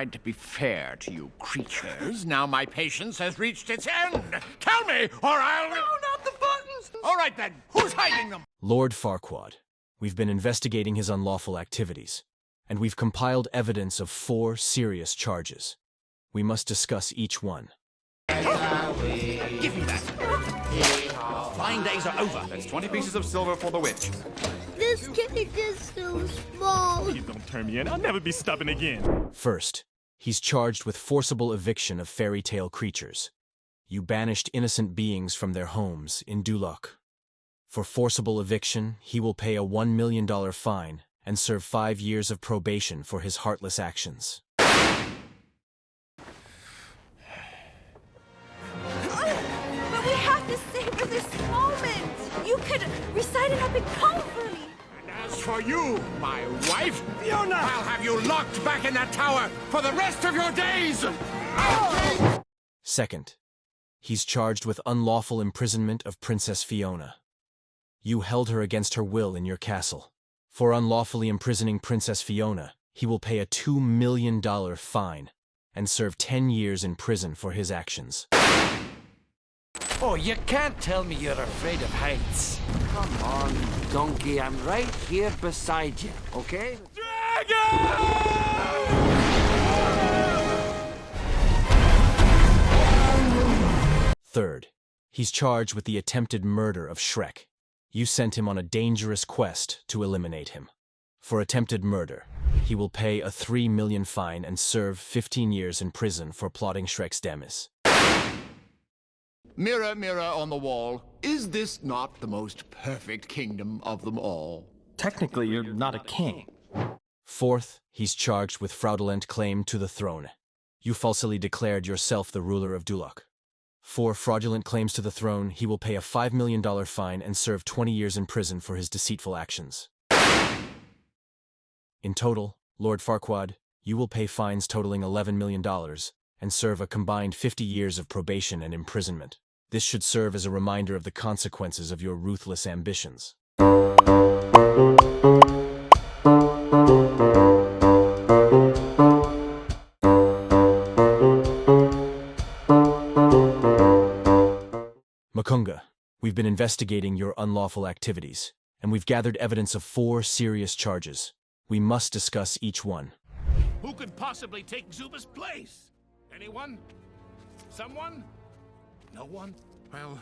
tried to be fair to you creatures. Now my patience has reached its end. Tell me, or I'll... No, not the buttons! All right then, who's hiding them? Lord Farquaad, we've been investigating his unlawful activities, and we've compiled evidence of 4 serious charges. We must discuss each one. Give me that. Flying days are over. That's 20 pieces of silver for the witch. This cake is so small. Please don't turn me in. I'll never be stubborn again. First, he's charged with forcible eviction of fairy tale creatures. You banished innocent beings from their homes in Duloc. For forcible eviction, he will pay a $1 million fine and serve 5 years of probation for his heartless actions. But we have to savor this moment. You could recite an epic poem for me. And as for you, my wife, Fiona, I'll have you locked back in that tower for the rest of your days! Second, he's charged with unlawful imprisonment of Princess Fiona. You held her against her will in your castle. For unlawfully imprisoning Princess Fiona, he will pay a $2 million fine and serve 10 years in prison for his actions. Oh, you can't tell me you're afraid of heights. Come on, donkey, I'm right here beside you, okay? Third, he's charged with the attempted murder of Shrek. You sent him on a dangerous quest to eliminate him. For attempted murder, he will pay a $3 million fine and serve 15 years in prison for plotting Shrek's demise. Mirror, mirror on the wall, is this not the most perfect kingdom of them all? Technically, you're not a king. Fourth, he's charged with fraudulent claim to the throne. You falsely declared yourself the ruler of Duloc. For fraudulent claims to the throne, he will pay a $5 million fine and serve 20 years in prison for his deceitful actions. In total, Lord Farquaad, you will pay fines totaling $11 million and serve a combined 50 years of probation and imprisonment. This should serve as a reminder of the consequences of your ruthless ambitions. Makunga, we've been investigating your unlawful activities, and we've gathered evidence of 4 serious charges. We must discuss each one. Who could possibly take Zuba's place? Anyone? Someone? No one? Well,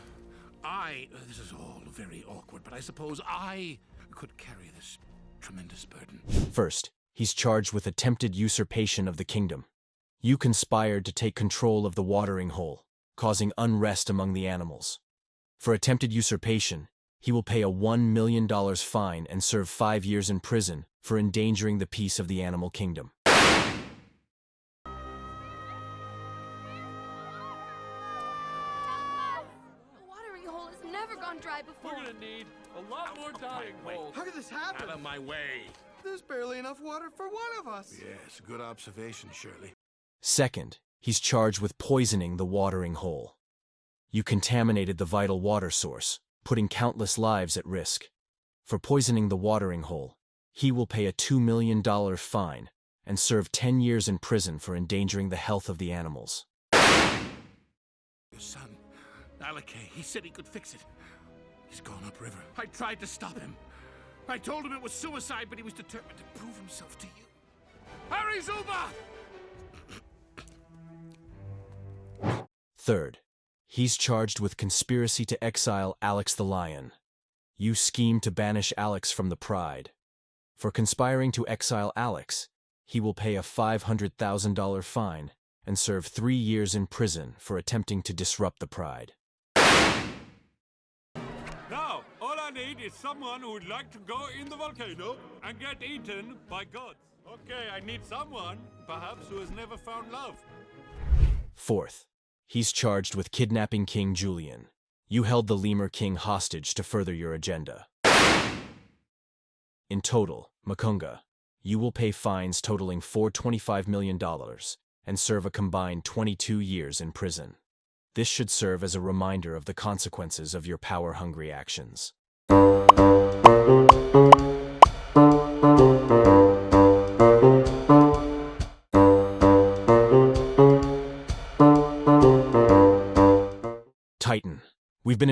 this is all very awkward, but I suppose I could carry this tremendous burden. First, he's charged with attempted usurpation of the kingdom. You conspired to take control of the watering hole, causing unrest among the animals. For attempted usurpation, he will pay a $1 million fine and serve 5 years in prison for endangering the peace of the animal kingdom. Dry before. We're gonna need a lot more diving holes. How did this happen? Out of my way. There's barely enough water for one of us. Yes, good observation, Shirley. Second, he's charged with poisoning the watering hole. You contaminated the vital water source, putting countless lives at risk. For poisoning the watering hole, he will pay a $2 million fine and serve 10 years in prison for endangering the health of the animals. Your son, Alake, he said he could fix it. He's gone upriver. I tried to stop him. I told him it was suicide, but he was determined to prove himself to you. Hurry, Zuba! Third, he's charged with conspiracy to exile Alex the Lion. You schemed to banish Alex from the Pride. For conspiring to exile Alex, he will pay a $500,000 fine and serve 3 years in prison for attempting to disrupt the Pride. Now, all I need is someone who would like to go in the volcano and get eaten by gods. Okay, I need someone, perhaps, who has never found love. Fourth, he's charged with kidnapping King Julian. You held the Lemur King hostage to further your agenda. In total, Makunga, you will pay fines totaling $425 million and serve a combined 22 years in prison. This should serve as a reminder of the consequences of your power-hungry actions.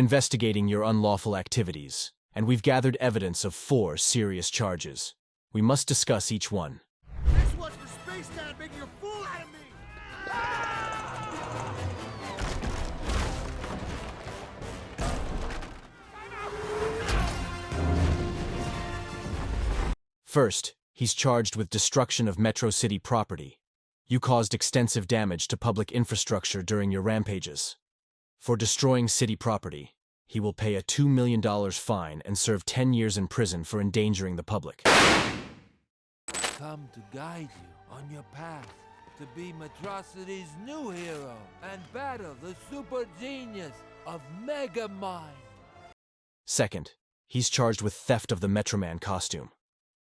investigating your unlawful activities, and we've gathered evidence of 4 serious charges. We must discuss each one. This one's for Space Dad making a fool out of me! First, he's charged with destruction of Metro City property. You caused extensive damage to public infrastructure during your rampages. For destroying city property, he will pay a $2 million fine and serve 10 years in prison for endangering the public. Come to guide you on your path to be Metrocity's new hero and battle the super genius of Megamind. Second, he's charged with theft of the Metroman costume.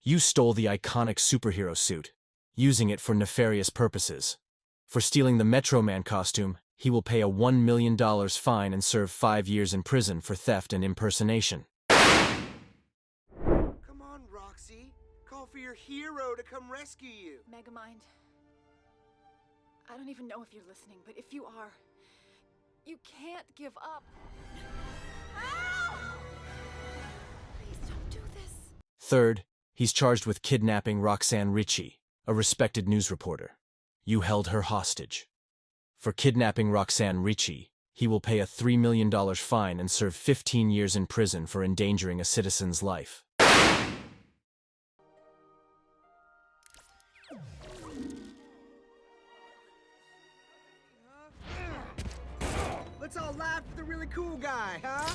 You stole the iconic superhero suit, using it for nefarious purposes. For stealing the Metroman costume, he will pay a $1 million fine and serve 5 years in prison for theft and impersonation. Come on, Roxy. Call for your hero to come rescue you. Megamind, I don't even know if you're listening, but if you are, you can't give up. Ow! Please don't do this. Third, he's charged with kidnapping Roxanne Ritchie, a respected news reporter. You held her hostage. For kidnapping Roxanne Ritchie, he will pay a $3 million fine and serve 15 years in prison for endangering a citizen's life. Let's all laugh at the really cool guy, huh?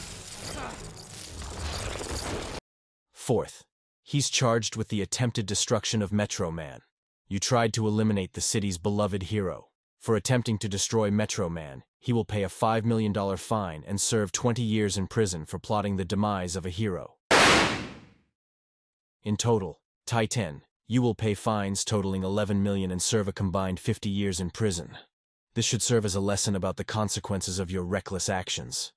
Fourth, he's charged with the attempted destruction of Metro Man. You tried to eliminate the city's beloved hero. For attempting to destroy Metro Man, he will pay a $5 million fine and serve 20 years in prison for plotting the demise of a hero. In total, Titan, you will pay fines totaling $11 million and serve a combined 50 years in prison. This should serve as a lesson about the consequences of your reckless actions.